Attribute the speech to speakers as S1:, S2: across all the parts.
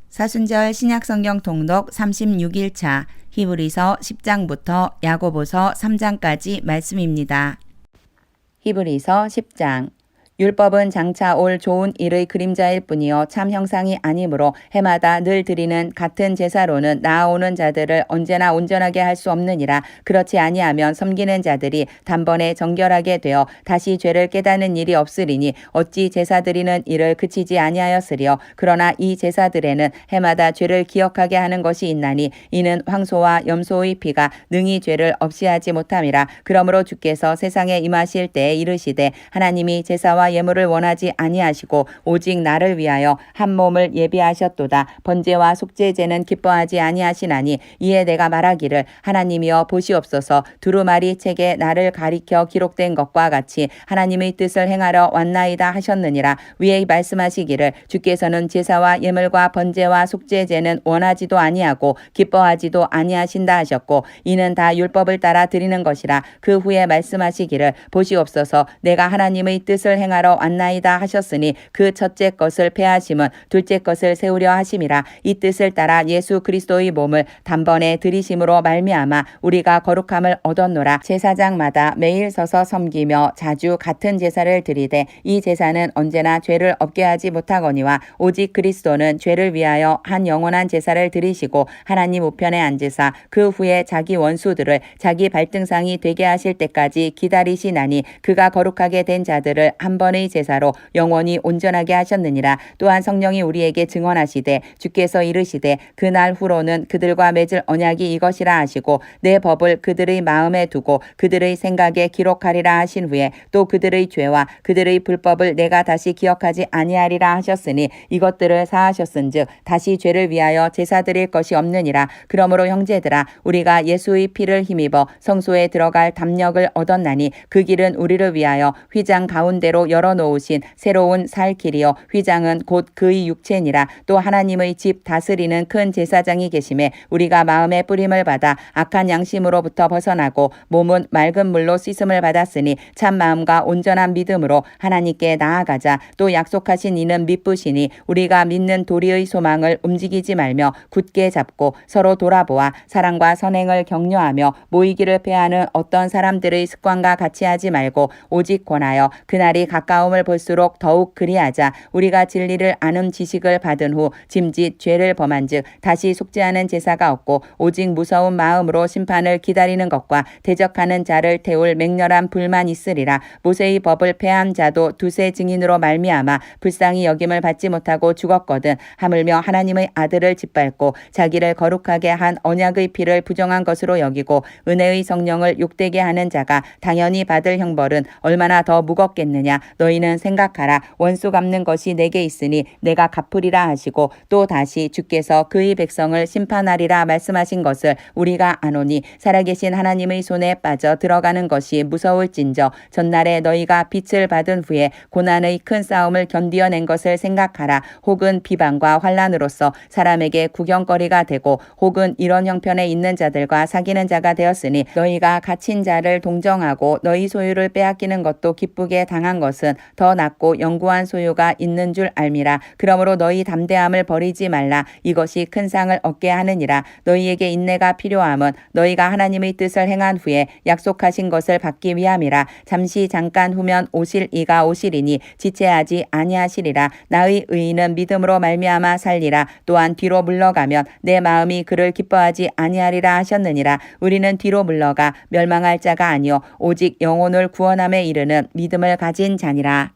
S1: 사순절 신약성경 통독 36일차 히브리서 10장부터 야고보서 3장까지 말씀입니다. 히브리서 10장. 율법은 장차 올 좋은 일의 그림자일 뿐이요 참 형상이 아니므로 해마다 늘 드리는 같은 제사로는 나아오는 자들을 언제나 온전하게 할 수 없느니라. 그렇지 아니하면 섬기는 자들이 단번에 정결하게 되어 다시 죄를 깨닫는 일이 없으리니 어찌 제사 드리는 일을 그치지 아니하였으리요. 그러나 이 제사들에는 해마다 죄를 기억하게 하는 것이 있나니 이는 황소와 염소의 피가 능히 죄를 없이 하지 못함이라. 그러므로 주께서 세상에 임하실 때에 이르시되 하나님이 제사와 예물을 원하지 아니하시고 오직 나를 위하여 한 몸을 예비하셨도다. 번제와 속죄제는 기뻐하지 아니하시나니 이에 내가 말하기를 하나님이여 보시옵소서. 두루마리 책에 나를 가리켜 기록된 것과 같이 하나님의 뜻을 행하러 왔나이다 하셨느니라. 위에 말씀하시기를 주께서는 제사와 예물과 번제와 속죄제는 원하지도 아니하고 기뻐하지도 아니하신다 하셨고 이는 다 율법을 따라 드리는 것이라. 그 후에 말씀하시기를 보시옵소서. 내가 하나님의 뜻을 행하러 왔나이다 하셨으니 그 첫째 것을 폐하심은 둘째 것을 세우려 하심이라. 이 뜻을 따라 예수 그리스도의 몸을 단번에 들이심으로 말미암아 우리가 거룩함을 얻었노라. 제사장마다 매일 서서 섬기며 자주 같은 제사를 드리되 이 제사는 언제나 죄를 없게 하지 못하거니와 오직 그리스도는 죄를 위하여 한 영원한 제사를 드리시고 하나님 우편에 앉으사 그 후에 자기 원수들을 자기 발등상이 되게 하실 때까지 기다리시나니 그가 거룩하게 된 자들을 한 번의 제사로 영원히 온전하게 하셨느니라. 또한 성령이 우리에게 증언하시되 주께서 이르시되 그날 후로는 그들과 맺을 언약이 이것이라 하시고 내 법을 그들의 마음에 두고 그들의 생각에 기록하리라 하신 후에 또 그들의 죄와 그들의 불법을 내가 다시 기억하지 아니하리라 하셨으니 이것들을 사하셨은즉 다시 죄를 위하여 제사 드릴 것이 없느니라. 그러므로 형제들아 우리가 예수의 피를 힘입어 성소에 들어갈 담력을 얻었나니 그 길은 우리를 위하여 휘장 가운데로 열어놓으신 새로운 살 길이요 휘장은 곧 그의 육체니라. 또 하나님의 집 다스리는 큰 제사장이 계심에 우리가 마음의 뿌림을 받아 악한 양심으로부터 벗어나고 몸은 맑은 물로 씻음을 받았으니 참 마음과 온전한 믿음으로 하나님께 나아가자. 또 약속하신 이는 미쁘시니 우리가 믿는 도리의 소망을 움직이지 말며 굳게 잡고 서로 돌아보아 사랑과 선행을 격려하며 모이기를 패하는 어떤 사람들의 습관과 같이 하지 말고 오직 권하여 그날이 가까움을 볼수록 더욱 그리하자. 우리가 진리를 아는 지식을 받은 후 짐짓 죄를 범한즉 다시 속죄하는 제사가 없고 오직 무서운 마음으로 심판을 기다리는 것과 대적하는 자를 태울 맹렬한 불만 있으리라. 모세의 법을 폐한 자도 두세 증인으로 말미암아 불쌍히 여김을 받지 못하고 죽었거든. 하물며 하나님의 아들을 짓밟고 자기를 거룩하게 한 언약의 피를 부정한 것으로 여기고 은혜의 성령을 욕되게 하는 자가 당연히 받을 형벌은 얼마나 더 무겁겠느냐. 너희는 생각하라. 원수 갚는 것이 내게 있으니 내가 갚으리라 하시고 또 다시 주께서 그의 백성을 심판하리라 말씀하신 것을 우리가 아노니 살아계신 하나님의 손에 빠져 들어가는 것이 무서울진저 전날에 너희가 빛을 받은 후에 고난의 큰 싸움을 견디어낸 것을 생각하라. 혹은 비방과 환난으로서 사람에게 구경거리가 되고 혹은 이런 형편에 있는 자들과 사귀는 자가 되었으니 너희가 갇힌 자를 동정하고 너희 소유를 빼앗기는 것도 기쁘게 당한 것은 더 낫고 영구한 소유가 있는 줄 알미라. 그러므로 너희 담대함을 버리지 말라. 이것이 큰 상을 얻게 하느니라. 너희에게 인내가 필요함은 너희가 하나님의 뜻을 행한 후에 약속하신 것을 받기 위함이라. 잠깐 후면 오실 이가 오시리니 지체하지 아니하시리라. 나의 의인은 믿음으로 말미암아 살리라. 또한 뒤로 물러가면 내 마음이 그를 기뻐하지 아니하리라 하셨느니라. 우리는 뒤로 물러가 멸망할 자가 아니요 오직 영혼을 구원함에 이르는 믿음을 가진 자니라.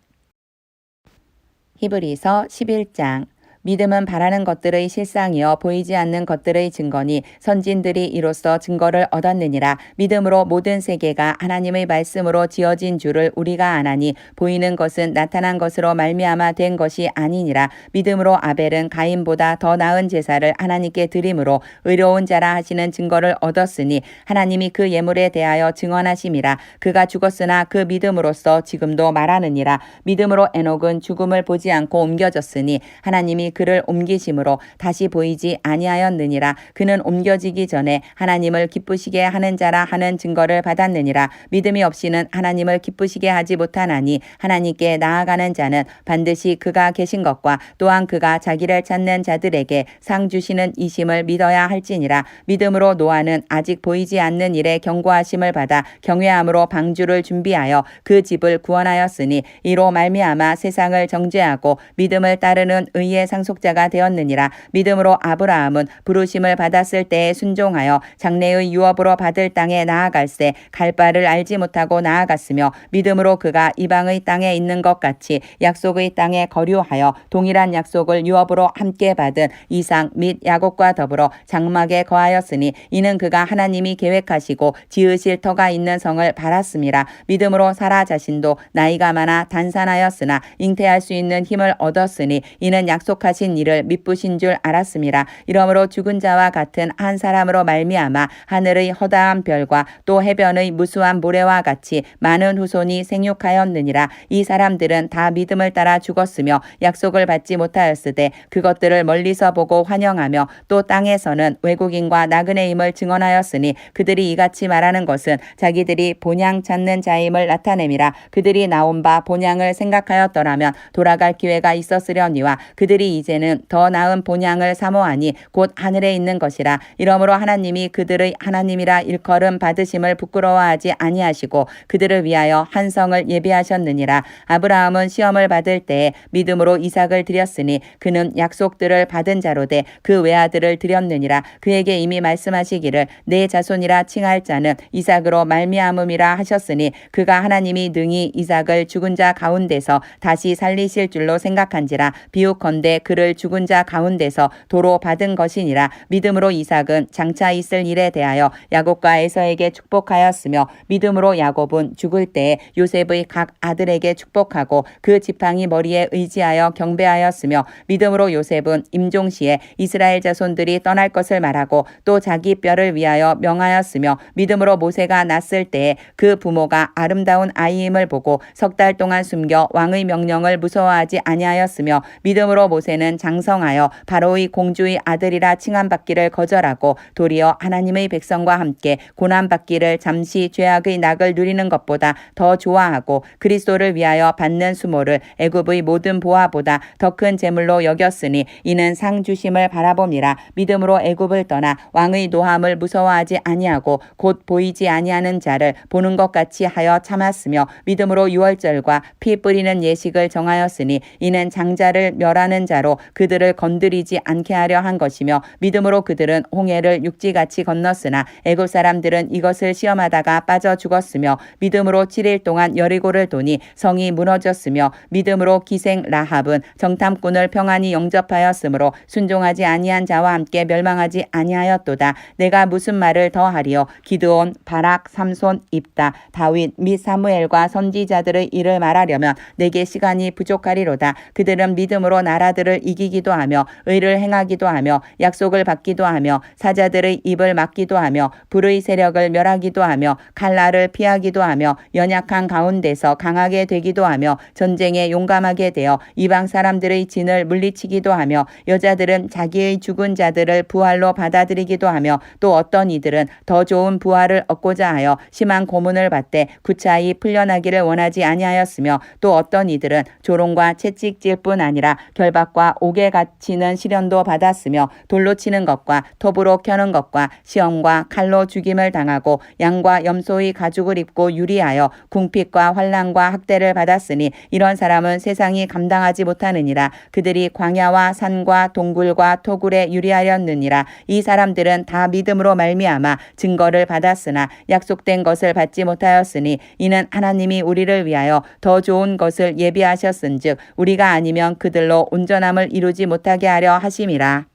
S1: 히브리서 11장. 믿음은 바라는 것들의 실상이요 보이지 않는 것들의 증거니 선진들이 이로써 증거를 얻었느니라. 믿음으로 모든 세계가 하나님의 말씀으로 지어진 줄을 우리가 아나니 보이는 것은 나타난 것으로 말미암아 된 것이 아니니라. 믿음으로 아벨은 가인보다 더 나은 제사를 하나님께 드림으로 의로운 자라 하시는 증거를 얻었으니 하나님이 그 예물에 대하여 증언하심이라. 그가 죽었으나 그 믿음으로써 지금도 말하느니라. 믿음으로 에녹은 죽음을 보지 않고 옮겨졌으니 하나님이 그를 옮기심으로 다시 보이지 아니하였느니라. 그는 옮겨지기 전에 하나님을 기쁘시게 하는 자라 하는 증거를 받았느니라. 믿음이 없이는 하나님을 기쁘시게 하지 못하나니 하나님께 나아가는 자는 반드시 그가 계신 것과 또한 그가 자기를 찾는 자들에게 상 주시는 이심을 믿어야 할지니라. 믿음으로 노아는 아직 보이지 않는 일에 경고하심을 받아 경외함으로 방주를 준비하여 그 집을 구원하였으니 이로 말미암아 세상을 정죄하고 믿음을 따르는 의의 상속자가 되었느니라. 믿음으로 아브라함은 부르심을 받았을 때에 순종하여 장래의 유업으로 받을 땅에 나아갈새 갈 바를 알지 못하고 나아갔으며 믿음으로 그가 이방의 땅에 있는 것 같이 약속의 땅에 거류하여 동일한 약속을 유업으로 함께 받은 이삭 및 야곱과 더불어 장막에 거하였으니 이는 그가 하나님이 계획하시고 지으실 터가 있는 성을 바랐음이라. 믿음으로 사라 자신도 나이가 많아 단산하였으나 잉태할 수 있는 힘을 얻었으니 이는 약속하신 이를 미쁘신 줄 알았음이라. 이러므로 죽은 자와 같은 한 사람으로 말미암아 하늘의 허다한 별과 또 해변의 무수한 모래와 같이 많은 후손이 생육하였느니라. 이 사람들은 다 믿음을 따라 죽었으며 약속을 받지 못하였으되 그것들을 멀리서 보고 환영하며 또 땅에서는 외국인과 나그네임을 증언하였으니 그들이 이같이 말하는 것은 자기들이 본향 찾는 자임을 나타냄이라. 그들이 나온 바 본향을 생각하였더라면 돌아갈 기회가 있었으려니와 그들이 이제는 더 나은 본향을 사모하니 곧 하늘에 있는 것이라. 이러므로 하나님이 그들의 하나님이라 일컬음 받으심을 부끄러워하지 아니하시고 그들을 위하여 한 성을 예비하셨느니라. 아브라함은 시험을 받을 때에 믿음으로 이삭을 드렸으니 그는 약속들을 받은 자로되 그 외아들을 드렸느니라. 그에게 이미 말씀하시기를 내 자손이라 칭할 자는 이삭으로 말미암음이라 하셨으니 그가 하나님이 능히 이삭을 죽은 자 가운데서 다시 살리실 줄로 생각한지라. 비유컨대 그를 죽은 자 가운데서 도로 받은 것이니라. 믿음으로 이삭은 장차 있을 일에 대하여 야곱과 에서에게 축복하였으며 믿음으로 야곱은 죽을 때에 요셉의 각 아들에게 축복하고 그 지팡이 머리에 의지하여 경배하였으며 믿음으로 요셉은 임종시에 이스라엘 자손들이 떠날 것을 말하고 또 자기 뼈를 위하여 명하였으며 믿음으로 모세가 낳았을 때에 그 부모가 아름다운 아이임을 보고 석 달 동안 숨겨 왕의 명령을 무서워하지 아니하였으며 믿음으로 모세는 장성하여 바로의 공주의 아들이라 칭함받기를 거절하고 도리어 하나님의 백성과 함께 고난받기를 잠시 죄악의 낙을 누리는 것보다 더 좋아하고 그리스도를 위하여 받는 수모를 애굽의 모든 보화보다 더 큰 재물로 여겼으니 이는 상 주심을 바라봄이라. 믿음으로 애굽을 떠나 왕의 노함을 무서워하지 아니하고 곧 보이지 아니하는 자를 보는 것 같이 하여 참았으며 믿음으로 유월절과 피 뿌리는 예식을 정하였으니 이는 장자를 멸하는 자로 그들을 건드리지 않게 하려 한 것이며 믿음으로 그들은 홍해를 육지같이 건넜으나 애굽 사람들은 이것을 시험하다가 빠져 죽었으며 믿음으로 7일 동안 여리고를 도니 성이 무너졌으며 믿음으로 기생 라합은 정탐꾼을 평안히 영접하였으므로 순종하지 아니한 자와 함께 멸망하지 아니하였도다. 내가 무슨 말을 더하리요. 기드온, 바락, 삼손, 입다, 다윗 및 사무엘과 선지자들의 일을 말하려면 내게 시간이 부족하리로다. 그들은 믿음으로 나라들을 이기기도 하며 의를 행하기도 하며 약속을 받기도 하며 사자들의 입을 막기도 하며 불의 세력을 멸하기도 하며 칼날을 피하기도 하며 연약한 가운데서 강하게 되기도 하며 전쟁에 용감하게 되어 이방 사람들의 진을 물리치기도 하며 여자들은 자기의 죽은 자들을 부활로 받아들이기도 하며 또 어떤 이들은 더 좋은 부활을 얻고자 하여 심한 고문을 받되 구차히 풀려나기를 원하지 아니하였으며 또 어떤 이들은 조롱과 채찍질 뿐 아니라 결박과 옥에 갇히는 시련도 받았으며 돌로 치는 것과 톱으로 켜는 것과 시험과 칼로 죽임을 당하고 양과 염소의 가죽을 입고 유리하여 궁핍과 환난과 학대를 받았으니 이런 사람은 세상이 감당하지 못하느니라. 그들이 광야와 산과 동굴과 토굴에 유리하였느니라. 이 사람들은 다 믿음으로 말미암아 증거를 받았으나 약속된 것을 받지 못하였으니 이는 하나님이 우리를 위하여 더 좋은 것을 예비하셨은즉 우리가 아니면 그들로 온전함을 이루지 못하게 하려 하심이라.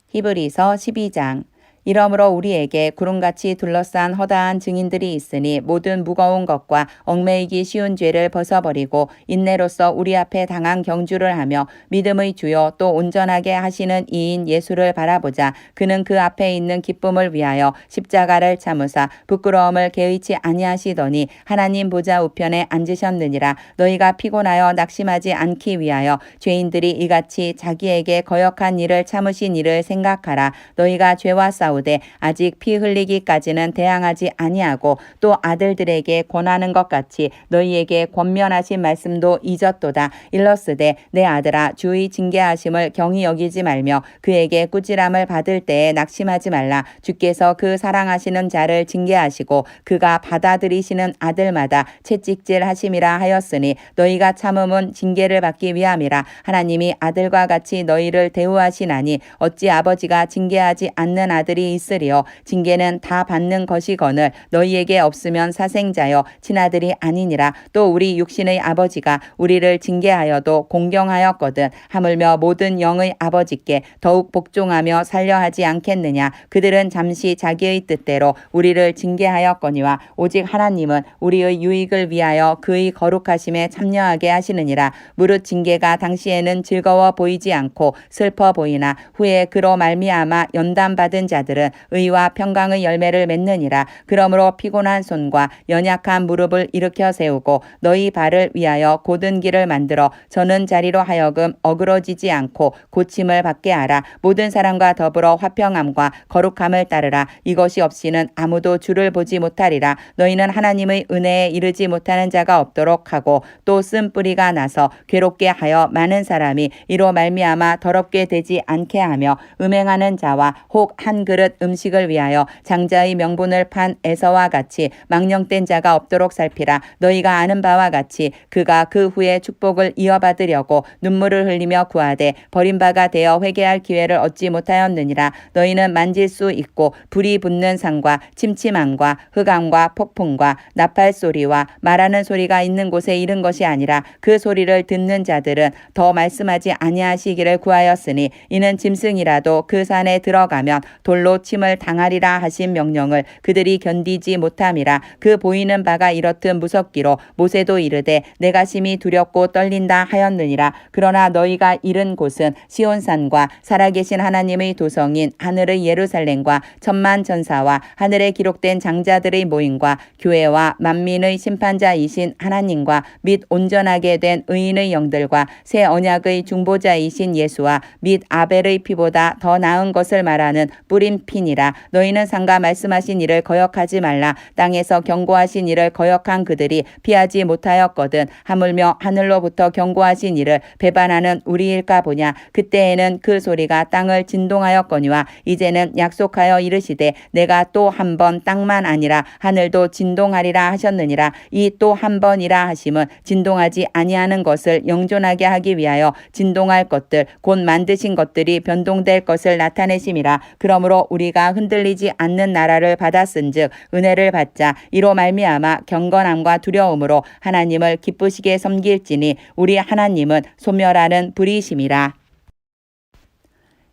S1: 히브리서 12장. 이러므로 우리에게 구름같이 둘러싼 허다한 증인들이 있으니 모든 무거운 것과 얽매이기 쉬운 죄를 벗어버리고 인내로써 우리 앞에 당한 경주를 하며 믿음의 주요 또 온전하게 하시는 이인 예수를 바라보자. 그는 그 앞에 있는 기쁨을 위하여 십자가를 참으사 부끄러움을 개의치 아니하시더니 하나님 보좌 우편에 앉으셨느니라. 너희가 피곤하여 낙심하지 않기 위하여 죄인들이 이같이 자기에게 거역한 일을 참으신 일을 생각하라. 너희가 죄와 싸우되 아직 피 흘리기까지는 대항하지 아니하고 또 아들들에게 권하는 것 같이 너희에게 권면하신 말씀도 잊었도다. 일러스되 내 아들아 주의 징계하심을 경히 여기지 말며 그에게 꾸지람을 받을 때에 낙심하지 말라. 주께서 그 사랑하시는 자를 징계하시고 그가 받아들이시는 아들마다 채찍질 하심이라 하였으니 너희가 참음은 징계를 받기 위함이라. 하나님이 아들과 같이 너희를 대우하시나니 어찌 아버지가 징계하지 않는 아들이 있으리요. 징계는 다 받는 것이거늘 너희에게 없으면 사생자여 친아들이 아니니라. 또 우리 육신의 아버지가 우리를 징계하여도 공경하였거든 하물며 모든 영의 아버지께 더욱 복종하며 살려 하지 않겠느냐. 그들은 잠시 자기의 뜻대로 우리를 징계하였거니와 오직 하나님은 우리의 유익을 위하여 그의 거룩하심에 참여하게 하시느니라. 무릇 징계가 당시에는 즐거워 보이지 않고 슬퍼 보이나 후에 그로 말미암아 연단받은 자들은 의와 평강의 열매를 맺느니라. 그러므로 피곤한 손과 연약한 무릎을 일으켜 세우고 너희 발을 위하여 곧은 길을 만들어 저는 자리로 하여금 어그러지지 않고 고침을 받게 하라. 모든 사람과 더불어 화평함과 거룩함을 따르라. 이것이 없이는 아무도 주를 보지 못하리라. 너희는 하나님의 은혜에 이르지 못하는 자가 없도록 하고 또 쓴뿌리가 나서 괴롭게 하여 많은 사람이 이로 말미암아 더럽게 되지 않게 하며 음행하는 자와 혹 한 그릇 음식을 위하여 장자의 명분을 판 에서와 같이 망령된 자가 없도록 살피라. 너희가 아는 바와 같이 그가 그 후에 축복을 이어받으려고 눈물을 흘리며 구하되 버림바가 되어 회개할 기회를 얻지 못하였느니라. 너희는 만질 수 있고 불이 붙는 산과 침침함과 흑암과 폭풍과 나팔 소리와 말하는 소리가 있는 곳에 이른 것이 아니라 그 소리를 듣는 자들은 더 말씀하지 아니하시기를 구하였으니 이는 짐승이라도 그 산에 들어가면 돌로 침을 당하리라 하신 명령을 그들이 견디지 못함이라. 그 보이는 바가 이렇듯 무섭기로 모세도 이르되 내가 심히 두렵고 떨린다 하였느니라. 그러나 너희가 이른 곳은 시온산과 살아계신 하나님의 도성인 하늘의 예루살렘과 천만 전사와 하늘에 기록된 장자들의 모임과 교회와 만민의 심판자이신 하나님과 및 온전하게 된 의인의 영들과 새 언약의 중보자이신 예수와 및 아벨의 피보다 더 나은 것을 말하는 뿌린 피니라. 너희는 상가 말씀하신 이를 거역하지 말라. 땅에서 경고하신 이를 거역한 그들이 피하지 못하였거든 하물며 하늘로부터 경고하신 이를 배반하는 우리일까 보냐. 그때에는 그 소리가 땅을 진동하였거니와 이제는 약속하여 이르시되 내가 또 한 번 땅만 아니라 하늘도 진동하리라 하셨느니라. 이 또 한 번이라 하심은 진동하지 아니하는 것을 영존하게 하기 위하여 진동할 것들 곧 만드신 것들이 변동될 것을 나타내심이라. 그러므로 우리가 흔들리지 않는 나라를 받았은즉 은혜를 받자. 이로 말미암아 경건함과 두려움으로 하나님을 기쁘시게 섬길지니 우리 하나님은 소멸하는 불이심이라.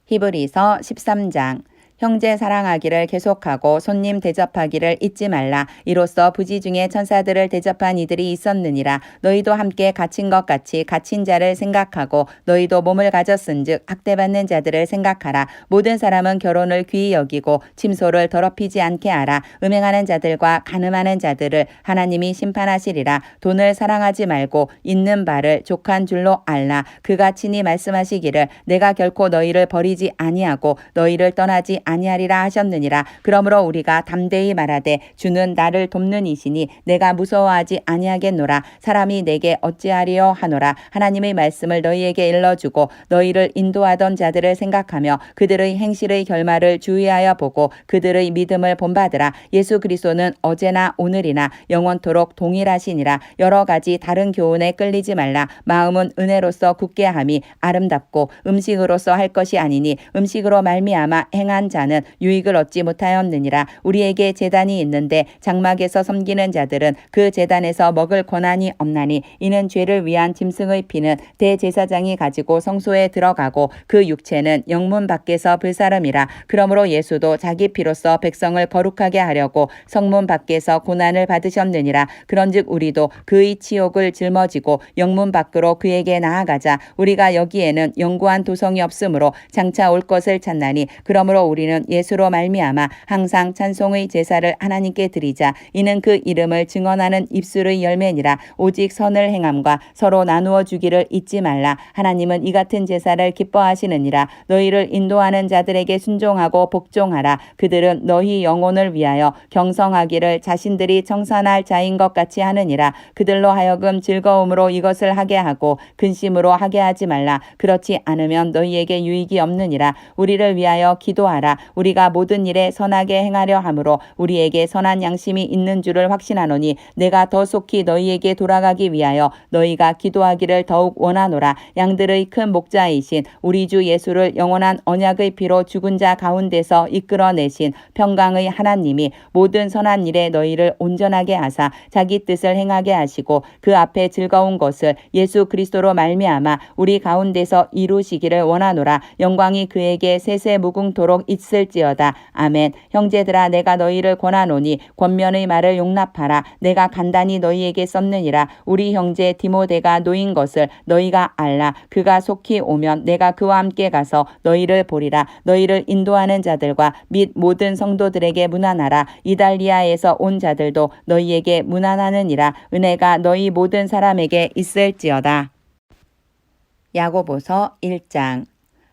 S1: 히브리서 13장. 형제 사랑하기를 계속하고 손님 대접하기를 잊지 말라. 이로써 부지 중에 천사들을 대접한 이들이 있었느니라. 너희도 함께 갇힌 것 같이 갇힌 자를 생각하고 너희도 몸을 가졌은즉 학대받는 자들을 생각하라. 모든 사람은 결혼을 귀히 여기고 침소를 더럽히지 않게 하라. 음행하는 자들과 간음하는 자들을 하나님이 심판하시리라. 돈을 사랑하지 말고 있는 바를 족한 줄로 알라. 그가 친히 말씀하시기를 내가 결코 너희를 버리지 아니하고 너희를 떠나지 아니하리라 하셨느니라. 그러므로 우리가 담대히 말하되 주는 나를 돕는 이시니 내가 무서워하지 아니하겠노라. 사람이 내게 어찌하리요 하노라. 하나님의 말씀을 너희에게 일러주고 너희를 인도하던 자들을 생각하며 그들의 행실의 결말을 주의하여 보고 그들의 믿음을 본받으라. 예수 그리스도는 어제나 오늘이나 영원토록 동일하시니라. 여러 가지 다른 교훈에 끌리지 말라. 마음은 은혜로서 굳게 함이 아름답고 음식으로서 할 것이 아니니 음식으로 말미암아 행한 자는 유익을 얻지 못하였느니라. 우리에게 제단이 있는데 장막에서 섬기는 자들은 그 제단에서 먹을 권한이 없나니 이는 죄를 위한 짐승의 피는 대제사장이 가지고 성소에 들어가고 그 육체는 영문 밖에서 불사름이라. 그러므로 예수도 자기 피로써 백성을 거룩하게 하려고 성문 밖에서 고난을 받으셨느니라. 그런즉 우리도 그의 치욕을 짊어지고 영문 밖으로 그에게 나아가자. 우리가 여기에는 영구한 도성이 없으므로 장차 올 것을 찾나니 그러므로 우리는 예수로 말미암아 항상 찬송의 제사를 하나님께 드리자. 이는 그 이름을 증언하는 입술의 열매니라. 오직 선을 행함과 서로 나누어 주기를 잊지 말라. 하나님은 이 같은 제사를 기뻐하시느니라. 너희를 인도하는 자들에게 순종하고 복종하라. 그들은 너희 영혼을 위하여 경성하기를 자신들이 청산할 자인 것 같이 하느니라. 그들로 하여금 즐거움으로 이것을 하게 하고 근심으로 하게 하지 말라. 그렇지 않으면 너희에게 유익이 없느니라. 우리를 위하여 기도하라. 우리가 모든 일에 선하게 행하려 함으로 우리에게 선한 양심이 있는 줄을 확신하노니 내가 더 속히 너희에게 돌아가기 위하여 너희가 기도하기를 더욱 원하노라. 양들의 큰 목자이신 우리 주 예수를 영원한 언약의 피로 죽은 자 가운데서 이끌어내신 평강의 하나님이 모든 선한 일에 너희를 온전하게 하사 자기 뜻을 행하게 하시고 그 앞에 즐거운 것을 예수 그리스도로 말미암아 우리 가운데서 이루시기를 원하노라. 영광이 그에게 세세 무궁토록 있을지어다. 아멘. 형제들아 내가 너희를 권하노니 권면의 말을 용납하라. 내가 간단히 너희에게 썼느니라. 우리 형제 디모데가 놓인 것을 너희가 알라. 그가 속히 오면 내가 그와 함께 가서 너희를 보리라. 너희를 인도하는 자들과 및 모든 성도들에게 문안하라. 이달리아에서 온 자들도 너희에게 문안하느니라. 은혜가 너희 모든 사람에게 있을지어다. 야고보서 1장.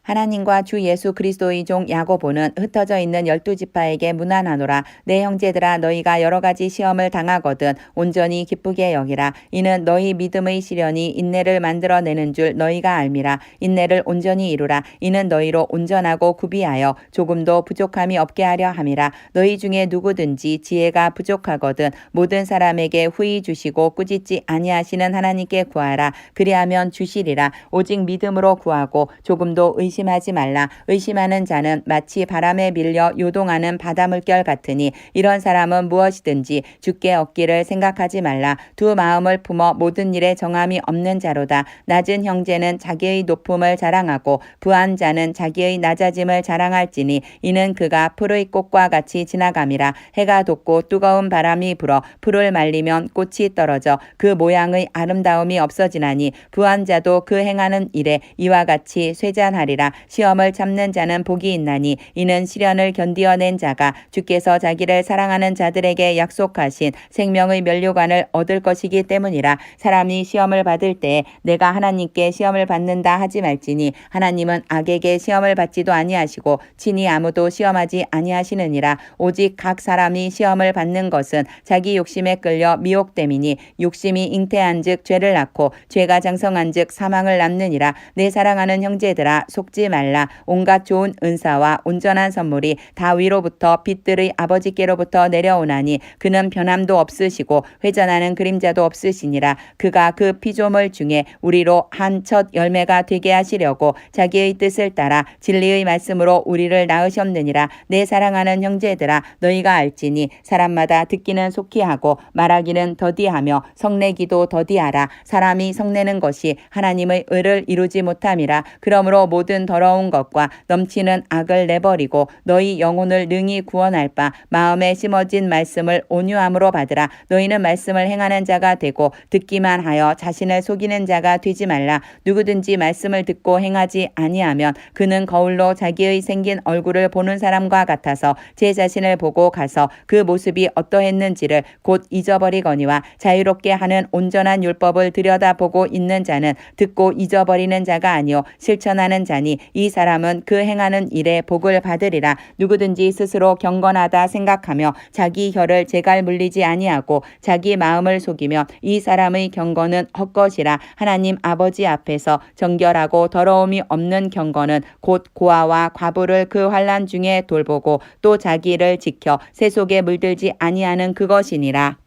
S1: 하나님과 주 예수 그리스도의 종 야고보는 흩어져 있는 12지파에게 문안하노라. 내 형제들아 너희가 여러 가지 시험을 당하거든 온전히 기쁘게 여기라. 이는 너희 믿음의 시련이 인내를 만들어내는 줄 너희가 알미라. 인내를 온전히 이루라. 이는 너희로 온전하고 구비하여 조금도 부족함이 없게 하려 함이라. 너희 중에 누구든지 지혜가 부족하거든 모든 사람에게 후히 주시고 꾸짖지 아니하시는 하나님께 구하라. 그리하면 주시리라. 오직 믿음으로 구하고 조금도 의심하지 말라. 의심하는 자는 마치 바람에 밀려 요동하는 바다물결 같으니 이런 사람은 무엇이든지 주께 얻기를 생각하지 말라. 두 마음을 품어 모든 일에 정함이 없는 자로다. 낮은 형제는 자기의 높음을 자랑하고 부한 자는 자기의 낮아짐을 자랑할지니 이는 그가 풀의 꽃과 같이 지나감이라. 해가 돋고 뜨거운 바람이 불어 풀을 말리면 꽃이 떨어져 그 모양의 아름다움이 없어지나니 부한 자도 그 행하는 일에 이와 같이 쇠잔하리라. 시험을 참는 자는 복이 있나니 이는 시련을 견디어낸 자가 주께서 자기를 사랑하는 자들에게 약속하신 생명의 면류관을 얻을 것이기 때문이라. 사람이 시험을 받을 때에 내가 하나님께 시험을 받는다 하지 말지니 하나님은 악에게 시험을 받지도 아니하시고 친히 아무도 시험하지 아니하시느니라. 오직 각 사람이 시험을 받는 것은 자기 욕심에 끌려 미혹됨이니 욕심이 잉태한즉 죄를 낳고 죄가 장성한즉 사망을 낳느니라. 내 사랑하는 형제들아 속지 말라. 온갖 좋은 은사와 온전한 선물이 다 위로부터 빛들의 아버지께로부터 내려오나니 그는 변함도 없으시고 회전하는 그림자도 없으시니라. 그가 그 피조물 중에 우리로 한 첫 열매가 되게 하시려고 자기의 뜻을 따라 진리의 말씀으로 우리를 낳으셨느니라. 내 사랑하는 형제들아 너희가 알지니 사람마다 듣기는 속히 하고 말하기는 더디하며 성내기도 더디하라. 사람이 성내는 것이 하나님의 의를 이루지 못함이라. 그러므로 모든 더러운 것과 넘치는 악을 내버리고 너희 영혼을 능히 구원할 바 마음에 심어진 말씀을 온유함으로 받으라. 너희는 말씀을 행하는 자가 되고 듣기만 하여 자신을 속이는 자가 되지 말라. 누구든지 말씀을 듣고 행하지 아니하면 그는 거울로 자기의 생긴 얼굴을 보는 사람과 같아서 제 자신을 보고 가서 그 모습이 어떠했는지를 곧 잊어버리거니와 자유롭게 하는 온전한 율법을 들여다보고 있는 자는 듣고 잊어버리는 자가 아니요 실천하는 자니 이 사람은 그 행하는 일에 복을 받으리라. 누구든지 스스로 경건하다 생각하며 자기 혀를 제갈 물리지 아니하고 자기 마음을 속이며 이 사람의 경건은 헛것이라. 하나님 아버지 앞에서 정결하고 더러움이 없는 경건은 곧 고아와 과부를 그 환난 중에 돌보고 또 자기를 지켜 새 속에 물들지 아니하는 그것이니라.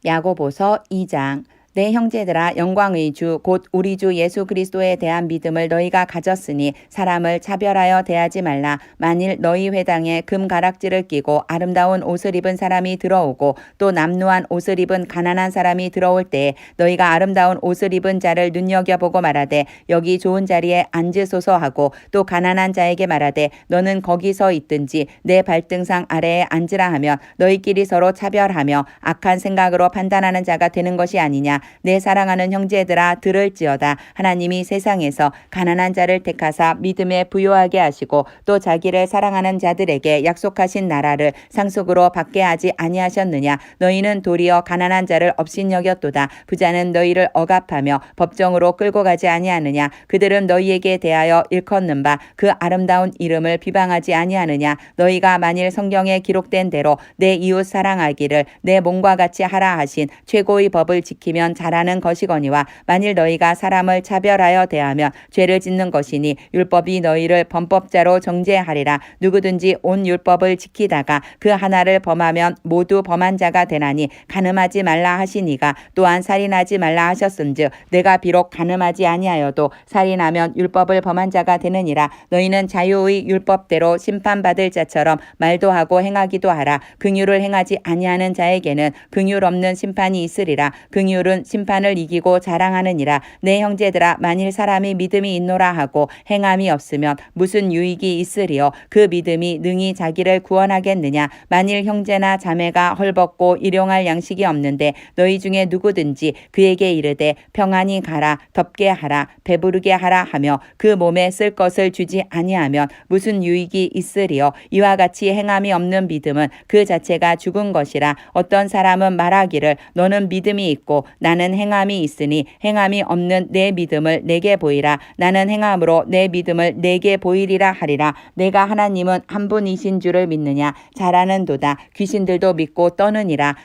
S1: 야고보서 2장. 내 형제들아 영광의 주 곧 우리 주 예수 그리스도에 대한 믿음을 너희가 가졌으니 사람을 차별하여 대하지 말라. 만일 너희 회당에 금 가락지를 끼고 아름다운 옷을 입은 사람이 들어오고 또 남루한 옷을 입은 가난한 사람이 들어올 때에 너희가 아름다운 옷을 입은 자를 눈여겨보고 말하되 여기 좋은 자리에 앉으소서 하고 또 가난한 자에게 말하되 너는 거기서 있든지 내 발등상 아래에 앉으라 하면 너희끼리 서로 차별하며 악한 생각으로 판단하는 자가 되는 것이 아니냐. 내 사랑하는 형제들아 들을지어다. 하나님이 세상에서 가난한 자를 택하사 믿음에 부요하게 하시고 또 자기를 사랑하는 자들에게 약속하신 나라를 상속으로 받게 하지 아니하셨느냐. 너희는 도리어 가난한 자를 업신여겼도다. 부자는 너희를 억압하며 법정으로 끌고 가지 아니하느냐. 그들은 너희에게 대하여 일컫는 바 그 아름다운 이름을 비방하지 아니하느냐. 너희가 만일 성경에 기록된 대로 내 이웃 사랑하기를 내 몸과 같이 하라 하신 최고의 법을 지키면 잘하는 것이거니와 만일 너희가 사람을 차별하여 대하면 죄를 짓는 것이니 율법이 너희를 범법자로 정죄하리라. 누구든지 온 율법을 지키다가 그 하나를 범하면 모두 범한 자가 되나니 간음하지 말라 하시니가 또한 살인하지 말라 하셨은즉 내가 비록 간음하지 아니하여도 살인하면 율법을 범한 자가 되느니라. 너희는 자유의 율법대로 심판받을 자처럼 말도 하고 행하기도 하라. 긍휼을 행하지 아니하는 자에게는 긍휼 없는 심판이 있으리라. 긍휼은 심판을 이기고 자랑하느니라. 내 형제들아 만일 사람이 믿음이 있노라 하고 행함이 없으면 무슨 유익이 있으리요. 그 믿음이 능히 자기를 구원하겠느냐. 만일 형제나 자매가 헐벗고 일용할 양식이 없는데 너희 중에 누구든지 그에게 이르되 평안히 가라 덥게 하라 배부르게 하라 하며 그 몸에 쓸 것을 주지 아니하면 무슨 유익이 있으리요. 이와 같이 행함이 없는 믿음은 그 자체가 죽은 것이라. 어떤 사람은 말하기를 너는 믿음이 있고 나는 행함이 있으니 행함이 없는 내 믿음을 내게 보이라. 나는 행함으로 내 믿음을 내게 보이리라 하리라. 내가 하나님은 한 분이신 줄을 믿느냐. 잘하는도다. 귀신들도 믿고 떠느니라.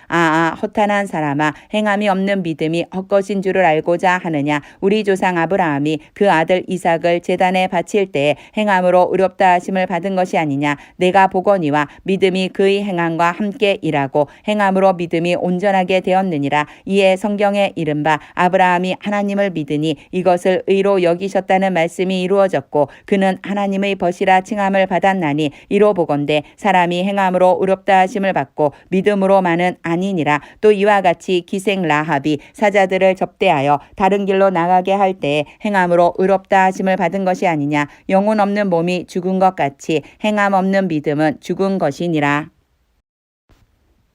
S1: 허탄한 사람아 행함이 없는 믿음이 헛것인 줄을 알고자 하느냐. 우리 조상 아브라함이 그 아들 이삭을 제단에 바칠 때에 행함으로 의롭다 하심을 받은 것이 아니냐. 내가 보거니와 믿음이 그의 행함과 함께 일하고 행함으로 믿음이 온전하게 되었느니라. 이에 성경에 이른바 아브라함이 하나님을 믿으니 이것을 의로 여기셨다는 말씀이 이루어졌고 그는 하나님의 벗이라 칭함을 받았나니 이로 보건대 사람이 행함으로 의롭다 하심을 받고 믿음으로만은 아니니라. 또 이와 같이 기생 라합이 사자들을 접대하여 다른 길로 나가게 할 때에 행함으로 의롭다 하심을 받은 것이 아니냐. 영혼 없는 몸이 죽은 것 같이 행함 없는 믿음은 죽은 것이니라.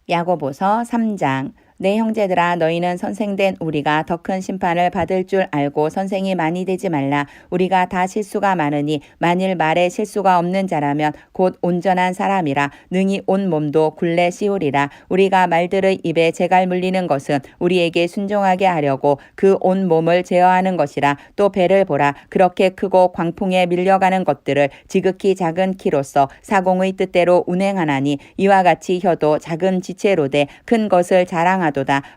S1: 야고보서 3장. 내 형제들아 너희는 선생된 우리가 더 큰 심판을 받을 줄 알고 선생이 많이 되지 말라. 우리가 다 실수가 많으니 만일 말에 실수가 없는 자라면 곧 온전한 사람이라. 능히 온 몸도 굴레 씌우리라. 우리가 말들의 입에 재갈 물리는 것은 우리에게 순종하게 하려고 그 온 몸을 제어하는 것이라. 또 배를 보라. 그렇게 크고 광풍에 밀려가는 것들을 지극히 작은 키로서 사공의 뜻대로 운행하나니 이와 같이 혀도 작은 지체로되 큰 것을 자랑하도다.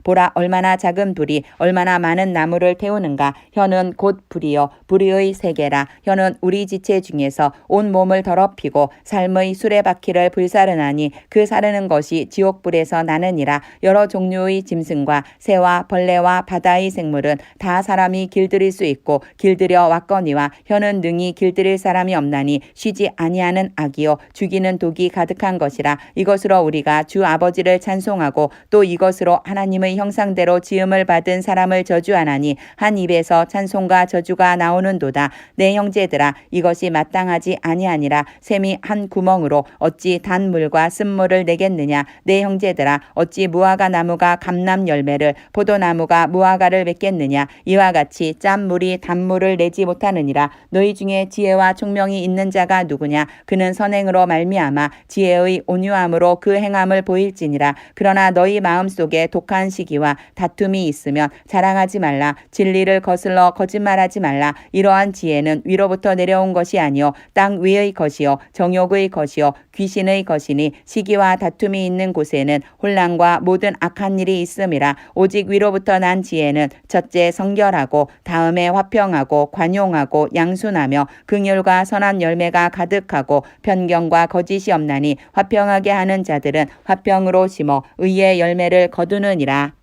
S1: 보라 얼마나 작은 불이 얼마나 많은 나무를 태우는가. 혀는 곧 불이요 불의 세계라. 혀는 우리 지체 중에서 온 몸을 더럽히고 삶의 수레바퀴를 불사르나니 그 사르는 것이 지옥불에서 나느니라. 여러 종류의 짐승과 새와 벌레와 바다의 생물은 다 사람이 길들일 수 있고 길들여 왔거니와 혀는 능히 길들일 사람이 없나니 쉬지 아니하는 악이요 죽이는 독이 가득한 것이라. 이것으로 우리가 주 아버지를 찬송하고 또 이것으로 하나님의 형상대로 지음을 받은 사람을 저주하나니 한 입에서 찬송과 저주가 나오는도다. 내 형제들아 이것이 마땅하지 아니하니라. 샘이 한 구멍으로 어찌 단물과 쓴물을 내겠느냐. 내 형제들아 어찌 무화과 나무가 감람 열매를 포도나무가 무화과를 맺겠느냐. 이와 같이 짠물이 단물을 내지 못하느니라. 너희 중에 지혜와 총명이 있는 자가 누구냐. 그는 선행으로 말미암아 지혜의 온유함으로 그 행함을 보일지니라. 그러나 너희 마음속에 독한 시기와 다툼이 있으면 자랑하지 말라. 진리를 거슬러 거짓말하지 말라. 이러한 지혜는 위로부터 내려온 것이 아니요 땅 위의 것이요 정욕의 것이요 귀신의 것이니 시기와 다툼이 있는 곳에는 혼란과 모든 악한 일이 있음이라. 오직 위로부터 난 지혜는 첫째 성결하고 다음에 화평하고 관용하고 양순하며 긍휼과 선한 열매가 가득하고 편견과 거짓이 없나니 화평하게 하는 자들은 화평으로 심어 의의 열매를 거두느니라.